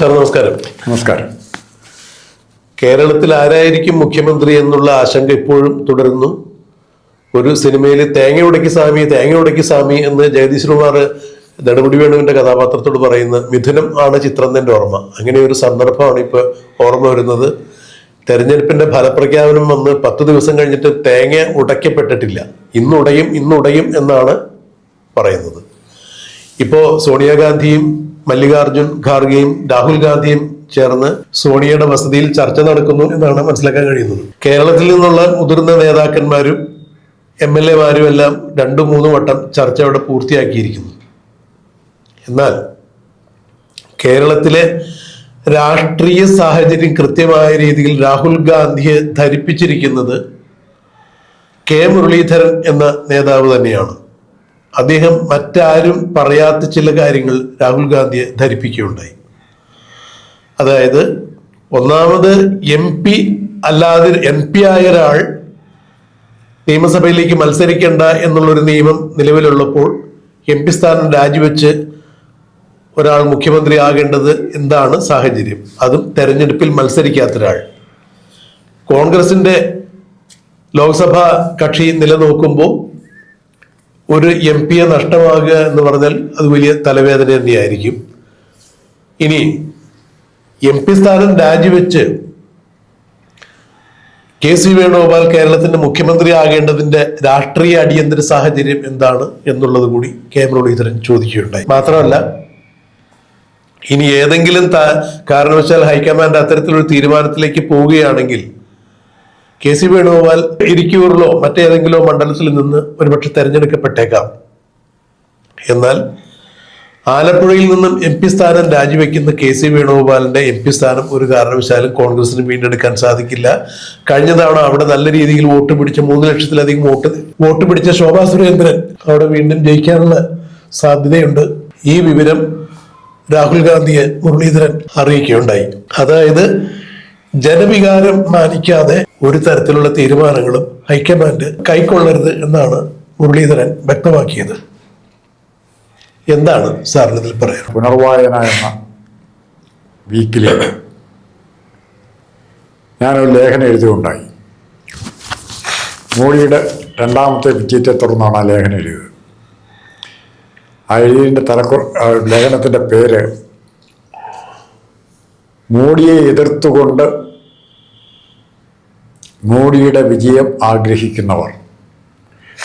Sir നമസ്കാരം. നമസ്കാരം. കേരളത്തിൽ ആരായിരിക്കും മുഖ്യമന്ത്രി എന്നുള്ള ആശങ്ക ഇപ്പോഴും തുടരുന്നു. ഒരു സിനിമയിൽ തേങ്ങ ഉടക്കി സ്വാമി എന്ന് ജഗദീഷ് കുമാർ നെടുമുടി വേണുവിന്റെ കഥാപാത്രത്തോട് പറയുന്ന മിഥുനം ആണ് ചിത്രം തന്നെ ഓർമ്മ. അങ്ങനെ ഒരു സന്ദർഭമാണ് ഇപ്പൊ ഓർമ്മ വരുന്നത്. തെരഞ്ഞെടുപ്പിന്റെ ഫലപ്രഖ്യാപനം വന്ന് 10 ദിവസം കഴിഞ്ഞിട്ട് തേങ്ങ ഉടയ്ക്കപ്പെട്ടിട്ടില്ല. ഇന്നുടയും എന്നാണ് പറയുന്നത്. ഇപ്പോ സോണിയാഗാന്ധിയും മല്ലികാർജുൻ ഖാർഗെയും രാഹുൽ ഗാന്ധിയും ചേർന്ന് സോണിയയുടെ വസതിയിൽ ചർച്ച നടക്കുന്നു എന്നാണ് മനസ്സിലാക്കാൻ കഴിയുന്നത്. കേരളത്തിൽ നിന്നുള്ള മുതിർന്ന നേതാക്കന്മാരും MLA-മാരും എല്ലാം 2-3 വട്ടം ചർച്ച അവിടെ പൂർത്തിയാക്കിയിരിക്കുന്നു. എന്നാൽ കേരളത്തിലെ രാഷ്ട്രീയ സാഹചര്യം കൃത്യമായ രീതിയിൽ രാഹുൽ ഗാന്ധിയെ ധരിപ്പിച്ചിരിക്കുന്നത് കെ മുരളീധരൻ എന്ന നേതാവ് തന്നെയാണ്. അദ്ദേഹം മറ്റാരും പറയാത്ത ചില കാര്യങ്ങൾ രാഹുൽ ഗാന്ധിയെ ധരിപ്പിക്കുകയുണ്ടായി. അതായത്, ഒന്നാമത് MP ആയ ഒരാൾ നിയമസഭയിലേക്ക് മത്സരിക്കേണ്ട എന്നുള്ളൊരു നിയമം നിലവിലുള്ളപ്പോൾ MP സ്ഥാനം രാജിവെച്ച് ഒരാൾ മുഖ്യമന്ത്രി ആകേണ്ടത് എന്താണ് സാഹചര്യം? അതും തെരഞ്ഞെടുപ്പിൽ മത്സരിക്കാത്ത ഒരാൾ. കോൺഗ്രസിന്റെ ലോക്സഭാ കക്ഷി നിലനിൽക്കുമ്പോൾ ഒരു MP-യെ നഷ്ടമാകുക എന്ന് പറഞ്ഞാൽ അത് വലിയ തലവേദന തന്നെയായിരിക്കും. ഇനി MP സ്ഥാനം രാജിവെച്ച് KC വേണുഗോപാൽ കേരളത്തിന്റെ മുഖ്യമന്ത്രി ആകേണ്ടതിന്റെ രാഷ്ട്രീയ അടിയന്തര സാഹചര്യം എന്താണ് എന്നുള്ളത് കൂടി കെ മുരളീധരൻ ചോദിക്കുകയുണ്ടായി. മാത്രമല്ല, ഇനി ഏതെങ്കിലും കാരണവശാൽ ഹൈക്കമാൻഡ് അത്തരത്തിലൊരു തീരുമാനത്തിലേക്ക് പോവുകയാണെങ്കിൽ KC വേണുഗോപാൽ ഇരിക്കൂറിലോ മറ്റേതെങ്കിലോ മണ്ഡലത്തിൽ നിന്ന് ഒരുപക്ഷെ തെരഞ്ഞെടുക്കപ്പെട്ടേക്കാം. എന്നാൽ ആലപ്പുഴയിൽ നിന്നും MP സ്ഥാനം രാജിവെക്കുന്ന KC വേണുഗോപാലിന്റെ MP സ്ഥാനം ഒരു കാരണവശാലും കോൺഗ്രസിന് വീണ്ടെടുക്കാൻ സാധിക്കില്ല. കഴിഞ്ഞ തവണ അവിടെ നല്ല രീതിയിൽ വോട്ട് പിടിച്ച 3 ലക്ഷത്തിലധികം വോട്ട് പിടിച്ച ശോഭാ സുരേന്ദ്രൻ അവിടെ വീണ്ടും ജയിക്കാനുള്ള സാധ്യതയുണ്ട്. ഈ വിവരം രാഹുൽ ഗാന്ധിയെ മുരളീധരൻ അറിയിക്കുകയുണ്ടായി. അതായത്, ജനവികാരം മാനിക്കാതെ ഒരു തരത്തിലുള്ള തീരുമാനങ്ങളും ഹൈക്കമാൻഡ് കൈക്കൊള്ളരുത് എന്നാണ് മുരളീധരൻ വ്യക്തമാക്കിയത്. എന്താണ് സാറിന് ഇതിൽ പറയാം? പുനർവായന എന്ന വീക്കിൽ ഞാനൊരു ലേഖനം എഴുതുകയുണ്ടായി. മോഡിയുടെ 2ാമത്തെ വിജയത്തെ തുടർന്നാണ് ആ ലേഖനം എഴുതിയത്. ആ എഴുതിയതിൻ്റെ ലേഖനത്തിൻ്റെ പേര് മോഡിയെ എതിർത്തുകൊണ്ട് മോഡിയുടെ വിജയം ആഗ്രഹിക്കുന്നവർ.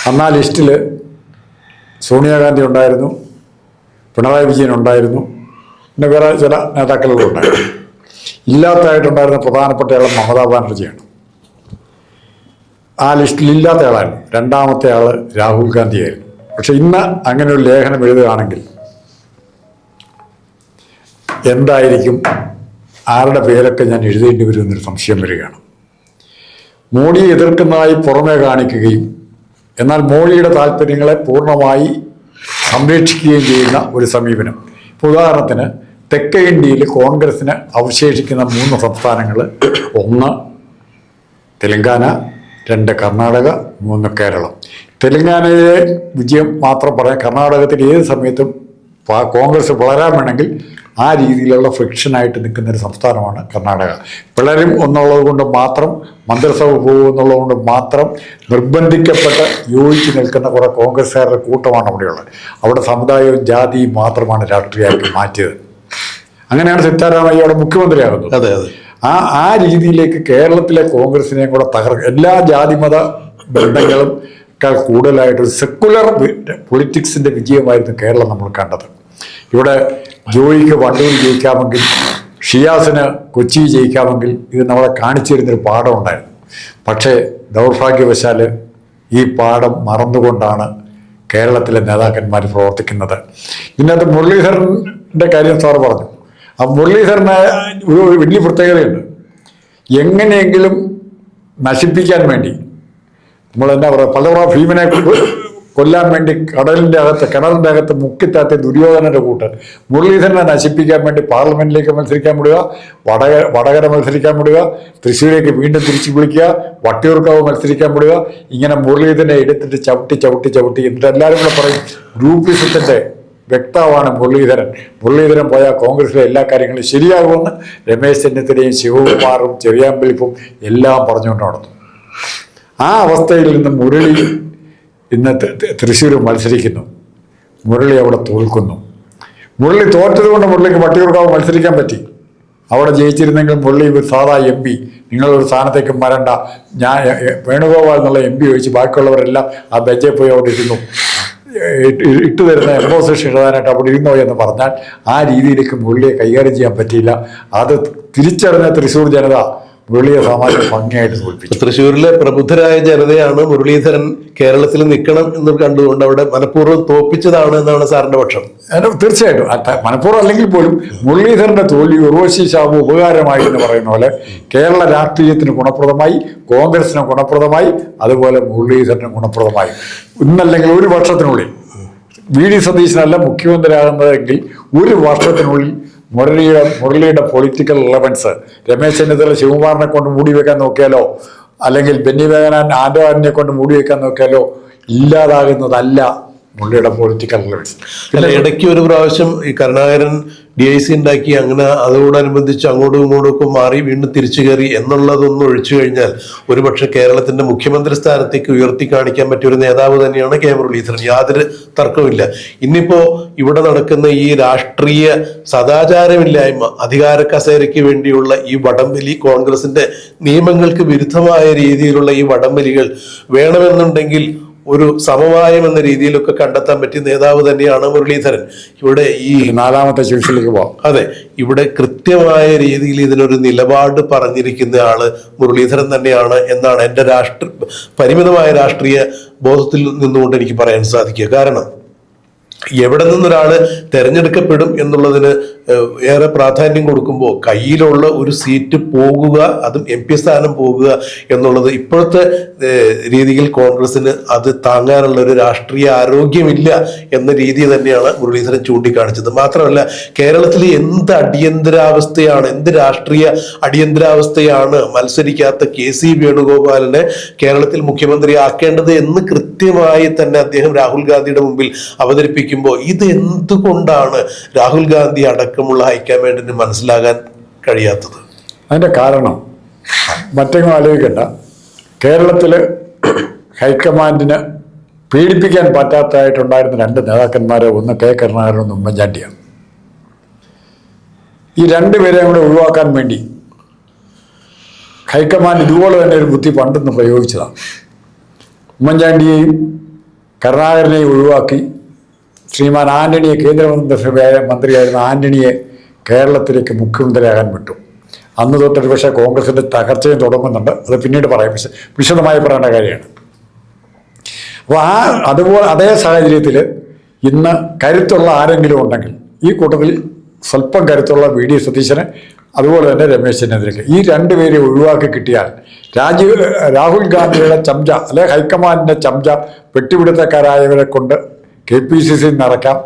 അന്ന് ആ ലിസ്റ്റിൽ സോണിയാഗാന്ധി ഉണ്ടായിരുന്നു, പിണറായി വിജയൻ ഉണ്ടായിരുന്നു, പിന്നെ വേറെ ചില നേതാക്കളും ഉണ്ടായിരുന്നു. ഇല്ലാത്തതായിട്ടുണ്ടായിരുന്ന പ്രധാനപ്പെട്ട ആൾ മമതാ ബാനർജിയാണ്. ആ ലിസ്റ്റിൽ ഇല്ലാത്ത ആളായിരുന്നു. 2ാമത്തെ ആൾ രാഹുൽ ഗാന്ധിയായിരുന്നു. പക്ഷെ ഇന്ന് അങ്ങനെ ഒരു ലേഖനം എഴുതുകയാണെങ്കിൽ എന്തായിരിക്കും, ആരുടെ പേരൊക്കെ ഞാൻ എഴുതേണ്ടി വരുമെന്നൊരു സംശയം വരികയാണ്. മോഡിയെ എതിർക്കുന്നതായി പുറമേ കാണിക്കുകയും എന്നാൽ മോഡിയുടെ താല്പര്യങ്ങളെ പൂർണ്ണമായി സംരക്ഷിക്കുകയും ചെയ്യുന്ന ഒരു സമീപനം. ഇപ്പോൾ ഉദാഹരണത്തിന്, തെക്കേ ഇന്ത്യയിൽ കോൺഗ്രസിന് അവശേഷിക്കുന്ന 3 സംസ്ഥാനങ്ങൾ: 1 തെലങ്കാന, 2 കർണാടക, 3 കേരളം. തെലങ്കാനയിലെ വിജയം മാത്രം പറയാം. കർണാടകത്തിൽ ഏത് സമയത്തും കോൺഗ്രസ് വളരാൻ വേണമെങ്കിൽ ആ രീതിയിലുള്ള ഫ്രിക്ഷനായിട്ട് നിൽക്കുന്ന ഒരു സംസ്ഥാനമാണ് കർണാടക. പിളരും എന്നുള്ളത് കൊണ്ട് മാത്രം, മന്ത്രിസഭ പോകും എന്നുള്ളത് കൊണ്ട് മാത്രം നിർബന്ധിക്കപ്പെട്ട് യോജിച്ച് നിൽക്കുന്ന കുറേ കോൺഗ്രസ്സുകാരുടെ കൂട്ടമാണ് അവിടെയുള്ളത്. അവിടെ സമുദായവും ജാതിയും മാത്രമാണ് രാഷ്ട്രീയമാക്കി മാറ്റിയത്. അങ്ങനെയാണ് സിദ്ധാരാമയ്യ അവിടെ മുഖ്യമന്ത്രിയാകുന്നത്. അതെ അതെ. ആ രീതിയിലേക്ക് കേരളത്തിലെ കോൺഗ്രസിനെയും കൂടെ എല്ലാ ജാതിമത ബന്ധങ്ങളും കൂടുതലായിട്ടൊരു സെക്കുലർ പൊളിറ്റിക്സിൻ്റെ വിജയമായിരുന്നു കേരളം നമ്മൾ കണ്ടത്. ഇവിടെ ജോയിക്ക് വണ്ടൂർ ജയിക്കാമെങ്കിൽ, ഷിയാസിന് കൊച്ചി ജയിക്കാമെങ്കിൽ ഇത് നമ്മളെ കാണിച്ചു തരുന്നൊരു പാഠം ഉണ്ടായിരുന്നു. പക്ഷേ ദൗർഭാഗ്യവശാൽ ഈ പാഠം മറന്നുകൊണ്ടാണ് കേരളത്തിലെ നേതാക്കന്മാർ പ്രവർത്തിക്കുന്നത്. ഇതിനകത്ത് മുരളീധരൻ്റെ കാര്യം സാറ് പറഞ്ഞു. ആ മുരളീധരന് ഒരു വലിയ പ്രത്യേകതയുണ്ട്. എങ്ങനെയെങ്കിലും നശിപ്പിക്കാൻ വേണ്ടി നമ്മൾ എന്താ പറയുക, പലതവണ ഭീമനെ കൊല്ലാൻ വേണ്ടി കിണറിൻ്റെ അകത്ത് മുക്കിത്താത്തി ദുര്യോധനന്റെ കൂട്ട് മുരളീധരനെ നശിപ്പിക്കാൻ വേണ്ടി പാർലമെന്റിലേക്ക് മത്സരിക്കാൻ വിടുക, വടകര മത്സരിക്കാൻ വിടുക, തൃശ്ശൂരേക്ക് വീണ്ടും തിരിച്ചു വിളിക്കുക, വട്ടിയൂർക്കാവ് മത്സരിക്കാൻ വിടുക. ഇങ്ങനെ മുരളീധരനെ എടുത്തിട്ട് ചവിട്ടി എന്നിട്ട് എല്ലാവരും കൂടെ പറയും ഗ്രൂപ്പിസത്തിന്റെ വ്യക്തമാണ് മുരളീധരൻ പോയാൽ കോൺഗ്രസിലെ എല്ലാ കാര്യങ്ങളും ശരിയാകുമെന്ന് രമേശ് ചെന്നിത്തലയും ശിവകുമാറും ചെറിയാമ്പലിപ്പും എല്ലാം പറഞ്ഞുകൊണ്ട് നടന്നു. ആ അവസ്ഥയിൽ നിന്ന് മുരളി ഇന്ന് തൃശ്ശൂർ മത്സരിക്കുന്നു. മുരളി അവിടെ തോൽക്കുന്നു. മുരളി തോറ്റത് കൊണ്ട് മുരളിക്ക് വട്ടിയൂർക്കാവ് മത്സരിക്കാൻ പറ്റി. അവിടെ ജയിച്ചിരുന്നെങ്കിൽ മുരളി ഒരു സാധാ MP, നിങ്ങളൊരു സ്ഥാനത്തേക്ക് വരണ്ട, ഞാൻ വേണുഗോപാൽ എന്നുള്ള MP ചോദിച്ച് ബാക്കിയുള്ളവരെല്ലാം ആ ബെഞ്ചിൽ പോയി അവിടെ ഇരുന്നു, ഇട്ടു തരുന്ന എംപോസിഷൻ ഇടാനായിട്ട് അവിടെ ഇരുന്നോ എന്ന് പറഞ്ഞാൽ ആ രീതിയിലേക്ക് മുരളിയെ കൈകാര്യം ചെയ്യാൻ പറ്റിയില്ല. അത് തിരിച്ചറിഞ്ഞ തൃശ്ശൂർ ജനത മുരളിയെ സാമാന്യം ഭംഗിയായിട്ട് തോൽപ്പിച്ചു. തൃശ്ശൂരിലെ പ്രബുദ്ധരായ ജനതയാണ് മുരളീധരൻ കേരളത്തിൽ നിൽക്കണം എന്ന് കണ്ടുകൊണ്ട് അവിടെ മനഃപൂർവ്വം തോൽപ്പിച്ചതാണ് എന്നാണ് സാറിന്റെ പക്ഷം. തീർച്ചയായിട്ടും മനഃപൂർവ്വം അല്ലെങ്കിൽ പോലും മുരളീധരന്റെ തോൽവി ഉർവശി ശാബു ഉപകാരമായി എന്ന് പറയുന്ന പോലെ കേരള രാഷ്ട്രീയത്തിന് ഗുണപ്രദമായി, കോൺഗ്രസിന് ഗുണപ്രദമായി, അതുപോലെ മുരളീധരന് ഗുണപ്രദമായി. ഇന്നല്ലെങ്കിൽ ഒരു വർഷത്തിനുള്ളിൽ VD സതീശനല്ല മുഖ്യമന്ത്രിയാകുന്നതെങ്കിൽ ഒരു വർഷത്തിനുള്ളിൽ മുരളിയുടെ പൊളിറ്റിക്കൽ റിലവൻസ് രമേശ് ചെന്നിത്തല ശിവകുമാറിനെ കൊണ്ട് മൂടി വെക്കാൻ നോക്കിയാലോ, അല്ലെങ്കിൽ ബെന്നി ബെഹനാൻ ആന്റോണിനെ കൊണ്ട് മൂടി വെക്കാൻ നോക്കിയാലോ ഇല്ലാതാകുന്നതല്ല മുരളിയുടെ പൊളിറ്റിക്കൽ റിലവൻസ്. പിന്നെ ഇടയ്ക്ക് ഒരു പ്രാവശ്യം ഈ കരുണാകരൻ DIC ഉണ്ടാക്കി, അങ്ങനെ അതോടനുബന്ധിച്ച് അങ്ങോട്ടും ഇങ്ങോട്ടും ഒക്കെ മാറി വീണ്ടും തിരിച്ചു കയറി എന്നുള്ളതൊന്നും ഒഴിച്ചു കഴിഞ്ഞാൽ ഒരുപക്ഷെ കേരളത്തിന്റെ മുഖ്യമന്ത്രി സ്ഥാനത്തേക്ക് ഉയർത്തി കാണിക്കാൻ പറ്റിയ ഒരു നേതാവ് തന്നെയാണ് K മുരളീധരൻ. യാതൊരു തർക്കമില്ല. ഇന്നിപ്പോ ഇവിടെ നടക്കുന്ന ഈ രാഷ്ട്രീയ സദാചാരമില്ലായ്മ, അധികാര കസേരയ്ക്ക് വേണ്ടിയുള്ള ഈ വടംവലി, കോൺഗ്രസിന്റെ നിയമങ്ങൾക്ക് വിരുദ്ധമായ രീതിയിലുള്ള ഈ വടംവലികൾ വേണമെന്നുണ്ടെങ്കിൽ ഒരു സമവായം എന്ന രീതിയിലൊക്കെ കണ്ടെത്താൻ പറ്റിയ നേതാവ് തന്നെയാണ് മുരളീധരൻ. ഇവിടെ ഈ 4ാമത്തെ ശീർഷയിലേക്ക് പോകാം. അതെ, ഇവിടെ കൃത്യമായ രീതിയിൽ ഇതിനൊരു നിലപാട് പറഞ്ഞിരിക്കുന്ന ആള് മുരളീധരൻ തന്നെയാണ് എന്നാണ് എൻ്റെ പരിമിതമായ രാഷ്ട്രീയ ബോധത്തിൽ നിന്നുകൊണ്ട് എനിക്ക് പറയാൻ സാധിക്കുക. കാരണം എവിടെ നിന്നൊരാള് തെരഞ്ഞെടുക്കപ്പെടും എന്നുള്ളതിന് ഏറെ പ്രാധാന്യം കൊടുക്കുമ്പോൾ കയ്യിലുള്ള ഒരു സീറ്റ് പോകുക, അതും MP സ്ഥാനം പോകുക എന്നുള്ളത് ഇപ്പോഴത്തെ രീതിയിൽ കോൺഗ്രസിന് അത് താങ്ങാനുള്ള ഒരു രാഷ്ട്രീയ ആരോഗ്യമില്ല എന്ന രീതി തന്നെയാണ് മുരളീധരൻ ചൂണ്ടിക്കാണിച്ചത്. മാത്രമല്ല, കേരളത്തിൽ എന്ത് അടിയന്തരാവസ്ഥയാണ്, എന്ത് രാഷ്ട്രീയ അടിയന്തരാവസ്ഥയാണ് മത്സരിക്കാത്ത KC വേണുഗോപാലിനെ കേരളത്തിൽ മുഖ്യമന്ത്രിയാക്കേണ്ടത് എന്ന് കൃത്യമായി തന്നെ അദ്ദേഹം രാഹുൽ ഗാന്ധിയുടെ മുമ്പിൽ അവതരിപ്പിക്കുമ്പോൾ ഇത് എന്തുകൊണ്ടാണ് രാഹുൽ ഗാന്ധി അടക്കമുള്ള ഹൈക്കമാൻഡിന് മനസ്സിലാകാൻ കഴിയാത്തത്? അതിൻ്റെ കാരണം മറ്റെങ്ങും ആലോചിക്കണ്ട. കേരളത്തില് ഹൈക്കമാൻഡിന് പീഡിപ്പിക്കാൻ പറ്റാത്തതായിട്ടുണ്ടായിരുന്ന 2 നേതാക്കന്മാരെ, ഒന്ന് K കരുണാകരൻ, ഒന്ന് ഉമ്മൻചാണ്ടിയാണ്. ഈ 2 പേരെയും കൂടെ ഒഴിവാക്കാൻ വേണ്ടി ഹൈക്കമാൻഡ് ഇതുപോലെ തന്നെ ഒരു ബുദ്ധി പണ്ടെന്ന് പ്രയോഗിച്ചതാണ്. ഉമ്മൻചാണ്ടിയെയും കരുണാകരനെയും ഒഴിവാക്കി ശ്രീമാൻ ആന്റണിയെ, കേന്ദ്രമന്ത്രിയായിരുന്ന ആന്റണിയെ കേരളത്തിലേക്ക് മുഖ്യമന്ത്രിയാകാൻ വിട്ടു. അന്ന് തൊട്ടൊരു പക്ഷേ കോൺഗ്രസിൻ്റെ തകർച്ചയും തുടങ്ങുന്നുണ്ട്. അത് പിന്നീട് പറയാം, വിശദമായി പറയേണ്ട കാര്യമാണ്. അപ്പോൾ അതുപോലെ അതേ സാഹചര്യത്തിൽ ഇന്ന് കരുത്തുള്ള ആരെങ്കിലും ഉണ്ടെങ്കിൽ ഈ കൂട്ടത്തിൽ സ്വല്പം കരുത്തുള്ള VD സതീശന്, അതുപോലെ തന്നെ രമേശ് ചെന്നിത്തലയ്ക്ക്, ഈ 2 പേരെ ഒഴിവാക്കി കിട്ടിയാൽ രാഹുൽ ഗാന്ധിയുടെ ചംച, അല്ലെ ഹൈക്കമാൻഡിന്റെ ചംച വെട്ടിപിടുത്തക്കാരായവരെ കൊണ്ട് KPCC നിറയ്ക്കാം,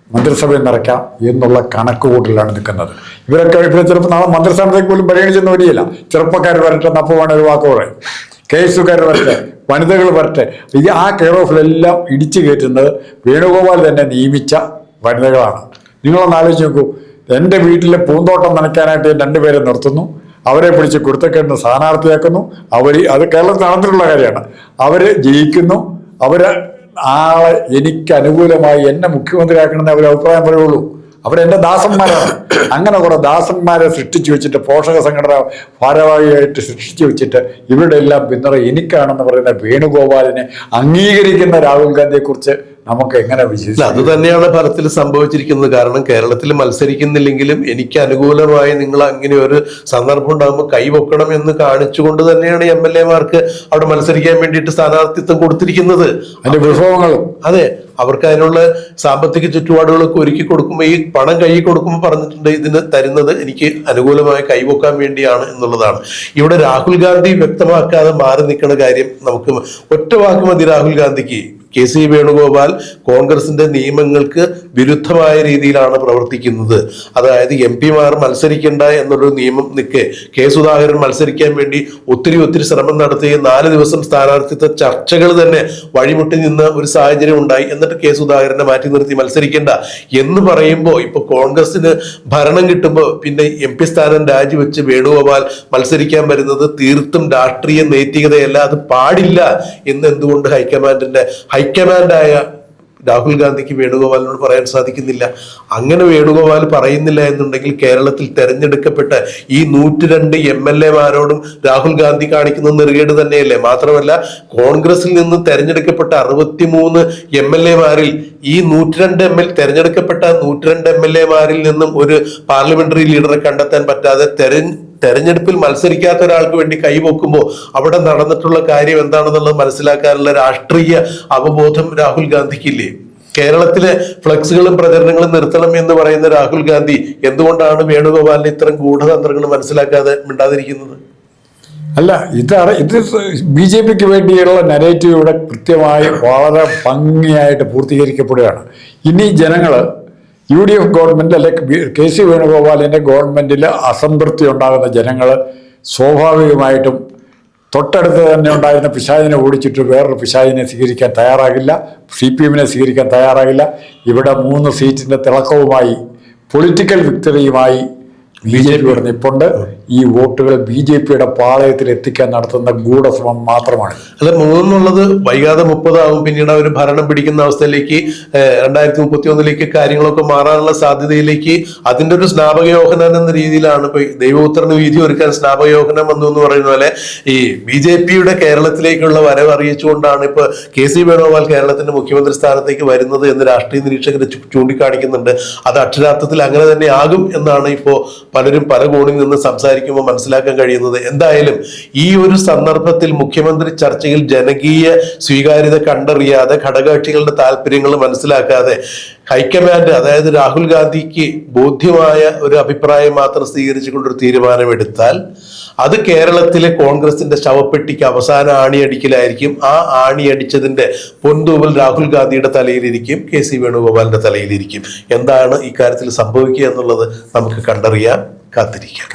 മന്ത്രിസഭയിൽ നിറയ്ക്കാം എന്നുള്ള കണക്കുകൂട്ടലാണ് നിൽക്കുന്നത്. ഇവരെ ചിലപ്പോൾ നാളെ മന്ത്രിസ്ഥാനത്തേക്ക് പോലും പരിഗണിച്ചെന്ന് വരികയില്ല. ചെറുപ്പക്കാർ വരട്ടെ, നപ്പമാണ് ഒരു വാക്ക് പറയും, കേസുകാർ വരട്ടെ, വനിതകൾ വരട്ടെ. ആ കെയർ ഓഫിലെല്ലാം ഇടിച്ചു കയറ്റുന്നത് വേണുഗോപാൽ തന്നെ നിയമിച്ച വനിതകളാണ്. നിങ്ങളൊന്ന് ആലോചിച്ച് നോക്കൂ. എൻ്റെ വീട്ടിലെ പൂന്തോട്ടം നനയ്ക്കാനായിട്ട് 2 പേരെ നിർത്തുന്നു, അവരെ പിടിച്ച് കുരുത്തക്കേടിന് സ്ഥാനാർത്ഥിയാക്കുന്നു. അത് കേരളത്തിൽ നടന്നിട്ടുള്ള കാര്യമാണ്. അവർ ജയിക്കുന്നു. ആളെ എനിക്ക് അനുകൂലമായി എന്നെ മുഖ്യമന്ത്രിയാക്കണമെന്ന് അവർ അഭിപ്രായം പറയുള്ളൂ. അവരെൻ്റെ ദാസന്മാരാണ്. അങ്ങനെ കുറെ ദാസന്മാരെ സൃഷ്ടിച്ചു വെച്ചിട്ട്, പോഷക സംഘടന ഭാരവാഹിയായിട്ട് സൃഷ്ടിച്ചു വെച്ചിട്ട് ഇവരുടെ എല്ലാം പിന്തുണ എനിക്കാണെന്ന് പറയുന്ന വേണുഗോപാലിനെ അംഗീകരിക്കുന്ന രാഹുൽ ഗാന്ധിയെക്കുറിച്ച് നമുക്ക് എങ്ങനെ വിശ്വസിക്കാം? അത് തന്നെയാണ് ഫലത്തിൽ സംഭവിച്ചിരിക്കുന്നത്. കാരണം കേരളത്തിൽ മത്സരിക്കുന്നില്ലെങ്കിലും എനിക്ക് അനുകൂലമായി നിങ്ങൾ അങ്ങനെ ഒരു സന്ദർഭം ഉണ്ടാകുമ്പോൾ കൈവെക്കണം എന്ന് കാണിച്ചുകൊണ്ട് തന്നെയാണ് MLA-മാർക്ക് അവിടെ മത്സരിക്കാൻ വേണ്ടിയിട്ട് സ്ഥാനാർത്ഥിത്വം കൊടുത്തിരിക്കുന്നത്. അതിന്റെ വിഭവങ്ങളും അതെ, അവർക്ക് അതിനുള്ള സാമ്പത്തിക ചുറ്റുപാടുകളൊക്കെ ഒരുക്കി കൊടുക്കുമ്പോൾ, ഈ പണം കൈ കൊടുക്കുമ്പോൾ പറഞ്ഞിട്ടുണ്ട് ഇതിന് തരുന്നത് എനിക്ക് അനുകൂലമായി കൈവെക്കാൻ വേണ്ടിയാണ് എന്നുള്ളതാണ്. ഇവിടെ രാഹുൽ ഗാന്ധി വ്യക്തമാക്കാതെ മാറി നിൽക്കുന്ന കാര്യം നമുക്ക് ഒറ്റ വാക്ക് മതി. രാഹുൽ ഗാന്ധിക്ക് KC വേണുഗോപാൽ കോൺഗ്രസിന്റെ നിയമങ്ങൾക്ക് വിരുദ്ധമായ രീതിയിലാണ് പ്രവർത്തിക്കുന്നത്. അതായത് MP-മാർ മത്സരിക്കേണ്ട എന്നുള്ളൊരു നിയമം നിൽക്കെ K സുധാകരൻ മത്സരിക്കാൻ വേണ്ടി ഒത്തിരി ശ്രമം നടത്തുകയും 4 ദിവസം സ്ഥാനാർത്ഥിത്വ ചർച്ചകൾ തന്നെ വഴിമുട്ടി നിന്ന ഒരു സാഹചര്യം ഉണ്ടായി. എന്നിട്ട് കെ സുധാകരനെ മാറ്റി നിർത്തി മത്സരിക്കേണ്ട എന്ന് പറയുമ്പോൾ ഇപ്പൊ കോൺഗ്രസിന് ഭരണം കിട്ടുമ്പോൾ പിന്നെ MP സ്ഥാനം രാജിവെച്ച് വേണുഗോപാൽ മത്സരിക്കാൻ വരുന്നത് തീർത്തും രാഷ്ട്രീയ നൈതികതയല്ല, അത് പാടില്ല എന്ന് എന്തുകൊണ്ട് ഹൈക്കമാൻഡായ രാഹുൽ ഗാന്ധിക്ക് വേണുഗോപാലിനോട് പറയാൻ സാധിക്കുന്നില്ല? അങ്ങനെ വേണുഗോപാൽ പറയുന്നില്ല എന്നുണ്ടെങ്കിൽ കേരളത്തിൽ തെരഞ്ഞെടുക്കപ്പെട്ട ഈ 102 MLA-മാരോടും രാഹുൽ ഗാന്ധി കാണിക്കുന്ന നെറുകേട് തന്നെയല്ലേ? മാത്രമല്ല കോൺഗ്രസിൽ നിന്ന് തെരഞ്ഞെടുക്കപ്പെട്ട 63 MLA-മാരിൽ ഈ 102 തെരഞ്ഞെടുക്കപ്പെട്ട 102 MLA-മാരിൽ നിന്നും ഒരു പാർലമെന്ററി ലീഡറെ കണ്ടെത്താൻ പറ്റാതെ തെരഞ്ഞെടുപ്പിൽ മത്സരിക്കാത്ത ഒരാൾക്ക് വേണ്ടി കൈവെക്കുമ്പോൾ അവിടെ നടന്നിട്ടുള്ള കാര്യം എന്താണെന്നുള്ളത് മനസ്സിലാക്കാനുള്ള രാഷ്ട്രീയ അവബോധം രാഹുൽ ഗാന്ധിക്കില്ലേ? കേരളത്തിലെ ഫ്ലക്സുകളും പ്രചരണങ്ങളും നിർത്തണം എന്ന് പറയുന്ന രാഹുൽ ഗാന്ധി എന്തുകൊണ്ടാണ് വേണുഗോപാലിന് ഇത്തരം ഗൂഢതന്ത്രങ്ങൾ മനസ്സിലാക്കാതെ മിണ്ടാതിരിക്കുന്നത്? അല്ല, ഇത് BJPക്ക് വേണ്ടിയുള്ള നരേറ്റീവ് ഇവിടെ കൃത്യമായി വളരെ ഭംഗിയായിട്ട് പൂർത്തീകരിക്കപ്പെടുകയാണ്. ഇനി ജനങ്ങൾ UDF ഗവൺമെന്റ് അല്ലെങ്കിൽ KC വേണുഗോപാലിന്റെ ഗവൺമെന്റിൽ അസംതൃപ്തി ഉണ്ടാകുന്ന ജനങ്ങൾ സ്വാഭാവികമായിട്ടും തൊട്ടടുത്ത് തന്നെ ഉണ്ടായിരുന്ന പിശാചിനെ ഓടിച്ചിട്ട് വേറൊരു പിശാചിനെ സ്വീകരിക്കാൻ തയ്യാറാകില്ല, CPM-നെ സ്വീകരിക്കാൻ തയ്യാറാകില്ല. ഇവിടെ 3 സീറ്റിന്റെ തിളക്കവുമായി പൊളിറ്റിക്കൽ വിക്ടറിയുമായി BJP നിൽപ്പുണ്ട്. ഈ വോട്ടുകൾ BJPയുടെ പാളയത്തിൽ എത്തിക്കാൻ നടത്തുന്ന ഗൂഢശ്രമം മാത്രമാണ്. അല്ല, 3 വൈകാതെ 30 ആവും. പിന്നീട് അവർ ഭരണം പിടിക്കുന്ന അവസ്ഥയിലേക്ക് 2031 കാര്യങ്ങളൊക്കെ മാറാനുള്ള സാധ്യതയിലേക്ക് അതിന്റെ ഒരു സ്നാപകയോഹനം എന്ന രീതിയിലാണ് ഇപ്പൊ ദൈവപുത്രന് വീതി ഒരുക്കാൻ സ്നാപകയോഹനം വന്നു എന്ന് പറയുന്ന പോലെ ഈ BJPയുടെ കേരളത്തിലേക്കുള്ള വരവ് അറിയിച്ചുകൊണ്ടാണ് ഇപ്പൊ KC വേണുഗോപാൽ കേരളത്തിന്റെ മുഖ്യമന്ത്രി സ്ഥാനത്തേക്ക് വരുന്നത് എന്ന് രാഷ്ട്രീയ നിരീക്ഷകർ ചൂണ്ടിക്കാണിക്കുന്നുണ്ട്. അത് അക്ഷരാർത്ഥത്തിൽ അങ്ങനെ തന്നെ ആകും എന്നാണ് ഇപ്പോ പലരും പല കോണിൽ നിന്ന് സംസാരിക്കുമ്പോൾ മനസ്സിലാക്കാൻ കഴിയുന്നത്. എന്തായാലും ഈ ഒരു സന്ദർഭത്തിൽ മുഖ്യമന്ത്രി ചർച്ചയിൽ ജനകീയ സ്വീകാര്യത കണ്ടറിയാതെ ഘടകകക്ഷികളുടെ താല്പര്യങ്ങൾ മനസ്സിലാക്കാതെ ഹൈക്കമാൻഡ്, അതായത് രാഹുൽ ഗാന്ധിക്ക് ബോധ്യമായ ഒരു അഭിപ്രായം മാത്രം സ്വീകരിച്ചുകൊണ്ടൊരു തീരുമാനമെടുത്താൽ അത് കേരളത്തിലെ കോൺഗ്രസിന്റെ ശവപ്പെട്ടിക്ക് അവസാന ആണിയടിക്കലായിരിക്കും. ആ ആണിയടിച്ചതിന്റെ പൊൻതൂവൽ രാഹുൽ ഗാന്ധിയുടെ തലയിലിരിക്കും, KC വേണുഗോപാലിന്റെ തലയിലിരിക്കും. എന്താണ് ഇക്കാര്യത്തിൽ സംഭവിക്കുക എന്നുള്ളത് നമുക്ക് കണ്ടറിയാം, കാത്തിരിക്കാം.